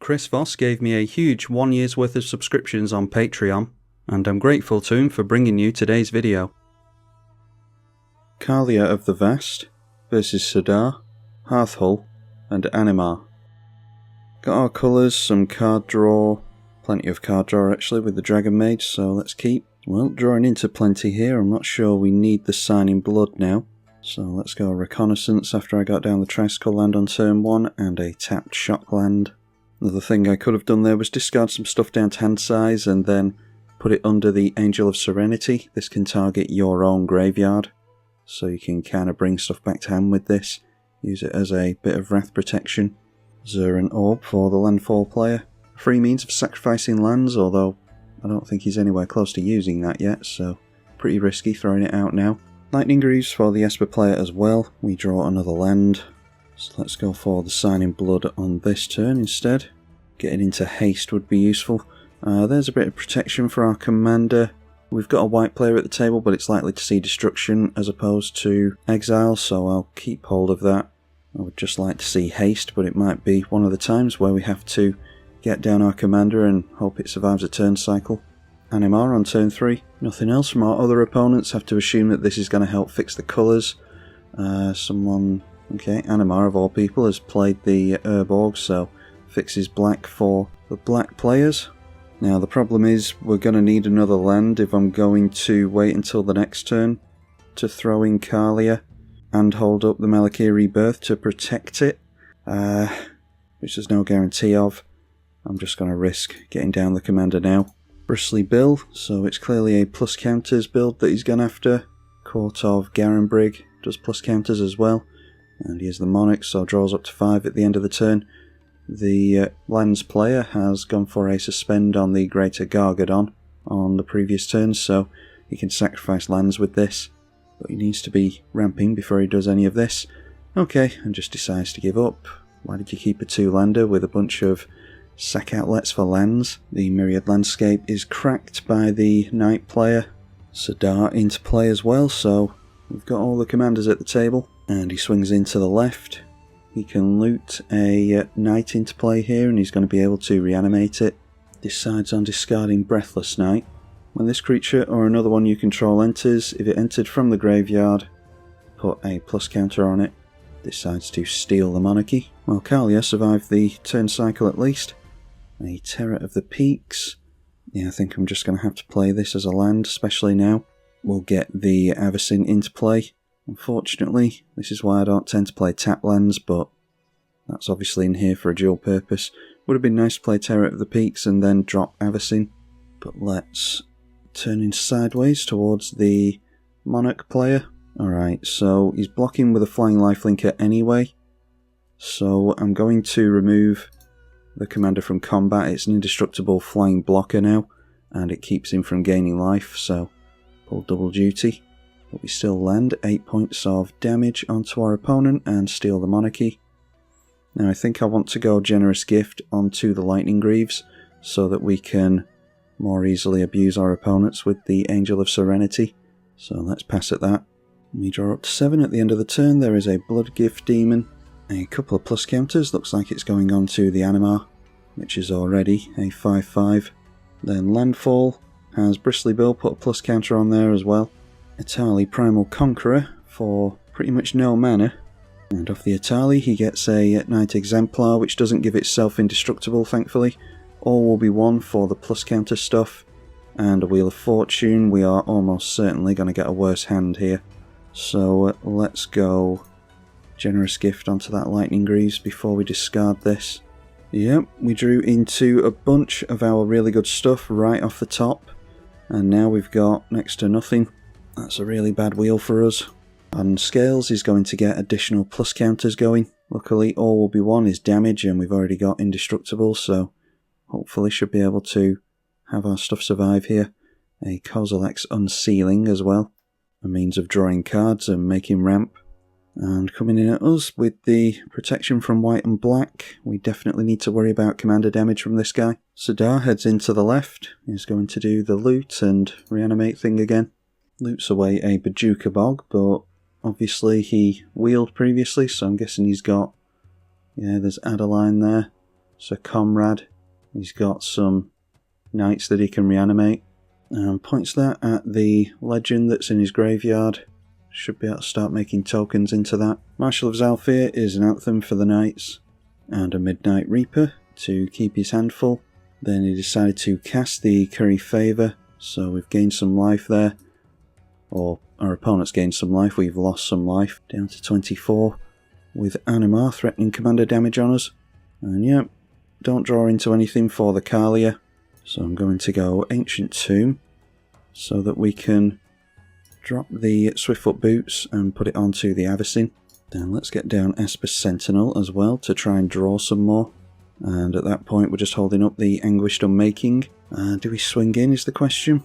Chris Voss gave me a huge 1 year's worth of subscriptions on Patreon, and I'm grateful to him for bringing you today's video. Kaalia of the Vast versus Sidar, Hearthhull, and Animar. Got our colours, some card draw, plenty of card draw actually with the Dragon Mage, so let's keep, well, drawing into plenty here. I'm not sure we need the Sign in Blood now. So let's go Reconnaissance after I got down the Tricycle land on turn 1 and a tapped Shock land. Another thing I could have done there was discard some stuff down to hand size and then put it under the Angel of Serenity. This can target your own graveyard, so you can kind of bring stuff back to hand with this. Use it as a bit of wrath protection. Zuran Orb for the landfall player. Free means of sacrificing lands, although I don't think he's anywhere close to using that yet, so pretty risky throwing it out now. Lightning Greaves for the Esper player as well. We draw another land. So let's go for the Sign in Blood on this turn instead. Getting into haste would be useful. There's a bit of protection for our commander. We've got a white player at the table, but it's likely to see destruction as opposed to exile, so I'll keep hold of that. I would just like to see haste, but it might be one of the times where we have to get down our commander and hope it survives a turn cycle. Animar on turn 3. Nothing else from our other opponents. Have to assume that this is going to help fix the colours. Okay, Animar of all people has played the Urborg, so fixes black for the black players. Now the problem is we're going to need another land if I'm going to wait until the next turn to throw in Kaalia and hold up the Malakir Rebirth to protect it, which there's no guarantee of. I'm just going to risk getting down the commander now. Bristly Bill, so it's clearly a plus counters build that he's gone after. Court of Garenbrig does plus counters as well. And he has the Monarch, so draws up to 5 at the end of the turn. The lands player has gone for a suspend on the Greater Gargadon on the previous turn, so he can sacrifice lands with this. But he needs to be ramping before he does any of this. Okay, and just decides to give up. Why did you keep a 2-lander with a bunch of sack outlets for lands? The Myriad Landscape is cracked by the Knight player. Sidar into play as well, so we've got all the commanders at the table. And he swings into the left. He can loot a Knight into play here and he's going to be able to reanimate it. Decides on discarding Breathless Knight. When this creature or another one you control enters, if it entered from the graveyard, put a plus counter on it. Decides to steal the Monarchy. Well, Kaalia survived the turn cycle at least. A Terror of the Peaks. Yeah, I think I'm just going to have to play this as a land, especially now. We'll get the Avacyn into play. Unfortunately, this is why I don't tend to play tap lands, but that's obviously in here for a dual purpose. Would have been nice to play Terror of the Peaks and then drop Avacyn, but let's turn in sideways towards the Monarch player. Alright, so he's blocking with a Flying Lifelinker anyway, so I'm going to remove the commander from combat. It's an indestructible flying blocker now, and it keeps him from gaining life, so pull double duty. But we still land 8 points of damage onto our opponent and steal the Monarchy. Now I think I want to go Generous Gift onto the Lightning Greaves so that we can more easily abuse our opponents with the Angel of Serenity. So let's pass at that. We draw up to 7 at the end of the turn. There is a Blood Gift Demon. A couple of plus counters. Looks like it's going on to the Animar, which is already a 5/5. Then Landfall has Bristly Bill, put a plus counter on there as well. Atali Primal Conqueror for pretty much no mana. And off the Atali he gets a Knight Exemplar, which doesn't give itself indestructible, thankfully. All will be 1 for the plus counter stuff. And a Wheel of Fortune. We are almost certainly going to get a worse hand here. So let's go Generous Gift onto that Lightning Greaves before we discard this. Yep, we drew into a bunch of our really good stuff right off the top. And now we've got next to nothing. That's a really bad wheel for us. On Scales is going to get additional plus counters going. Luckily all will be 1 is damage and we've already got indestructible, so hopefully should be able to have our stuff survive here. A Kozilek's Unsealing as well. A means of drawing cards and making ramp. And coming in at us with the protection from white and black, we definitely need to worry about commander damage from this guy. Sidar heads into the left. He's going to do the loot and reanimate thing again. Loots away a Bajuka Bog, but obviously he wheeled previously, so I'm guessing he's got... Yeah, there's Adeline there. Sir Comrade. He's got some knights that he can reanimate. And points that at the legend that's in his graveyard. Should be able to start making tokens into that. Marshal of Zalfir is an anthem for the knights. And a Midnight Reaper to keep his hand full. Then he decided to cast the Curry Favour, so we've gained some life there. Or our opponent's gained some life, we've lost some life. Down to 24, with Animar threatening commander damage on us. And yeah, don't draw into anything for the Kaalia. So I'm going to go Ancient Tomb, so that we can drop the Swiftfoot Boots and put it onto the Avacyn. Then let's get down Esper Sentinel as well to try and draw some more. And at that point we're just holding up the Anguished Unmaking. Do we swing in is the question?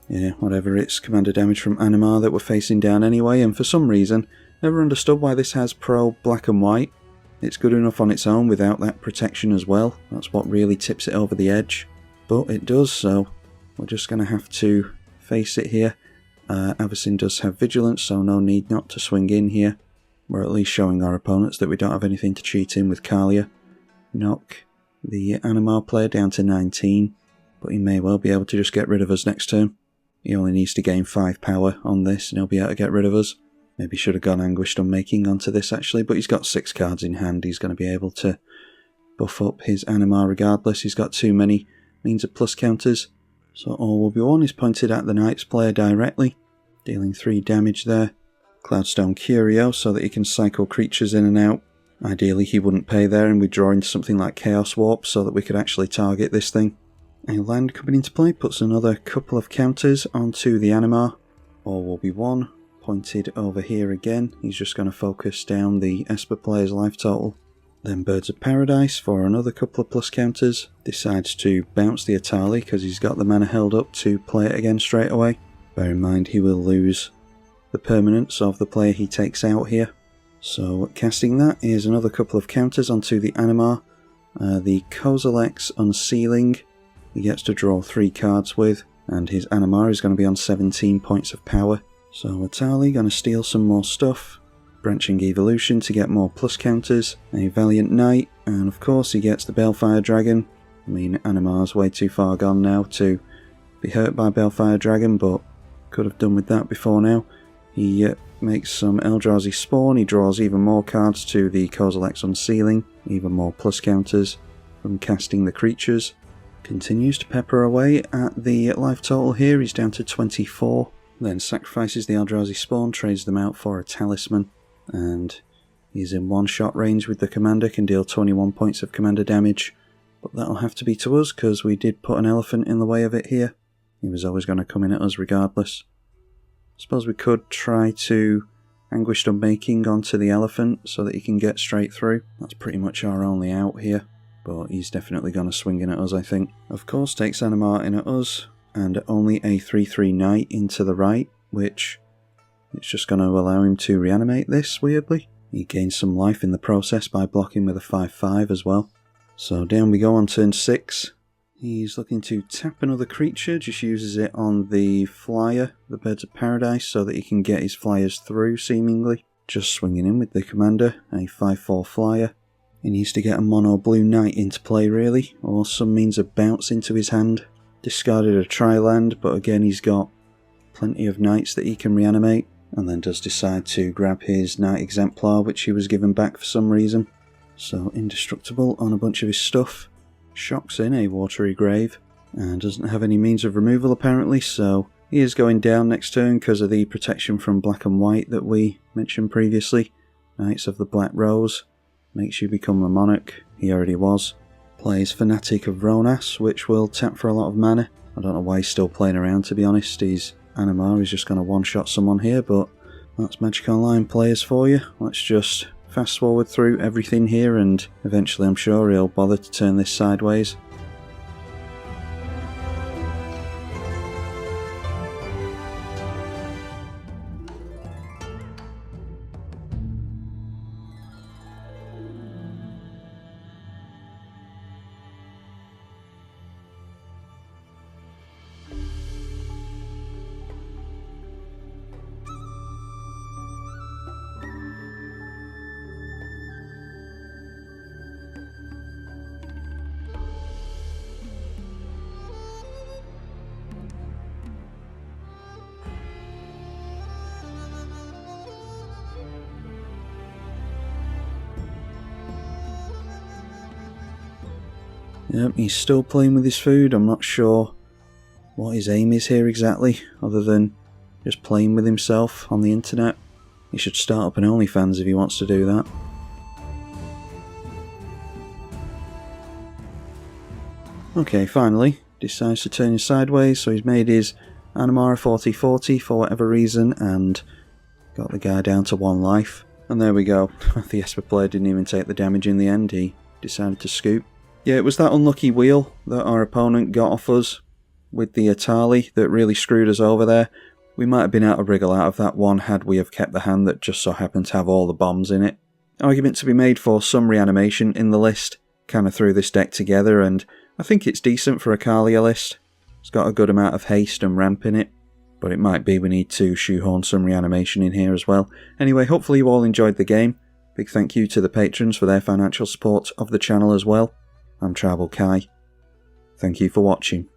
Yeah, whatever, it's commander damage from Animar that we're facing down anyway, and for some reason, never understood why this has pro black and white. It's good enough on its own without that protection as well. That's what really tips it over the edge. But it does, so we're just going to have to face it here. Avacyn does have Vigilance, so no need not to swing in here. We're at least showing our opponents that we don't have anything to cheat in with Kaalia. Knock the Animar player down to 19, but he may well be able to just get rid of us next turn. He only needs to gain 5 power on this and he'll be able to get rid of us. Maybe should have gone Anguished Unmaking onto this actually, but he's got 6 cards in hand. He's going to be able to buff up his Animar regardless. He's got too many means of plus counters. So all will be won is pointed at the Knights player directly, dealing 3 damage there. Cloudstone Curio so that he can cycle creatures in and out. Ideally he wouldn't pay there and we'd draw into something like Chaos Warp so that we could actually target this thing. A land coming into play puts another couple of counters onto the Animar. All will be won, pointed over here again. He's just going to focus down the Esper player's life total. Then Birds of Paradise for another couple of plus counters. Decides to bounce the Atali because he's got the mana held up to play it again straight away. Bear in mind he will lose the permanence of the player he takes out here. So casting that is another couple of counters onto the Animar. The Kozilek's Unsealing he gets to draw 3 cards with, and his Animar is going to be on 17 points of power. So Atali going to steal some more stuff. Branching Evolution to get more plus counters. A Valiant Knight, and of course he gets the Balefire Dragon. I mean, Animar's way too far gone now to be hurt by Balefire Dragon, but could have done with that before now. He makes some Eldrazi Spawn, he draws even more cards to the Kozilek's Unsealing, even more plus counters from casting the creatures. Continues to pepper away at the life total here, he's down to 24. Then sacrifices the Eldrazi Spawn, trades them out for a Talisman, and he's in one-shot range with the commander, can deal 21 points of commander damage. But that'll have to be to us, because we did put an elephant in the way of it here. He was always going to come in at us regardless. Suppose we could try to Anguished Unmaking onto the elephant so that he can get straight through. That's pretty much our only out here, but he's definitely going to swing in at us, I think. Of course, takes Animar in at us, and only a 3/3 Knight into the right, which it's just going to allow him to reanimate this, weirdly. He gains some life in the process by blocking with a 5/5 as well. So down we go on turn 6. He's looking to tap another creature, just uses it on the flyer, the Birds of Paradise, so that he can get his flyers through, seemingly. Just swinging in with the commander, a 5/4 flyer. He needs to get a mono blue knight into play, really, or some means of bounce into his hand. Discarded a tri-land, but again he's got plenty of knights that he can reanimate, and then does decide to grab his Knight Exemplar, which he was given back for some reason. So indestructible on a bunch of his stuff. Shocks in a Watery Grave, and doesn't have any means of removal apparently, so he is going down next turn because of the protection from black and white that we mentioned previously. Knights of the Black Rose makes you become a monarch, he already was. Plays Fanatic of Ronas, which will tap for a lot of mana. I don't know why he's still playing around, to be honest. His Animar is just going to one-shot someone here, but that's Magic Online players for you. Let's just fast forward through everything here, and eventually I'm sure he'll bother to turn this sideways. Yep, he's still playing with his food. I'm not sure what his aim is here exactly, other than just playing with himself on the internet. He should start up an OnlyFans if he wants to do that. Okay, finally, decides to turn his sideways, so he's made his Animar 40-40 for whatever reason, and got the guy down to 1 life. And there we go. The Esper player didn't even take the damage in the end, he decided to scoop. Yeah, it was that unlucky wheel that our opponent got off us with the Atali that really screwed us over there. We might have been able to wriggle out of that one had we have kept the hand that just so happened to have all the bombs in it. Argument to be made for some reanimation in the list. Kind of threw this deck together, and I think it's decent for a Kaalia list. It's got a good amount of haste and ramp in it, but it might be we need to shoehorn some reanimation in here as well. Anyway, hopefully you all enjoyed the game. Big thank you to the patrons for their financial support of the channel as well. I'm TribalKai. Thank you for watching.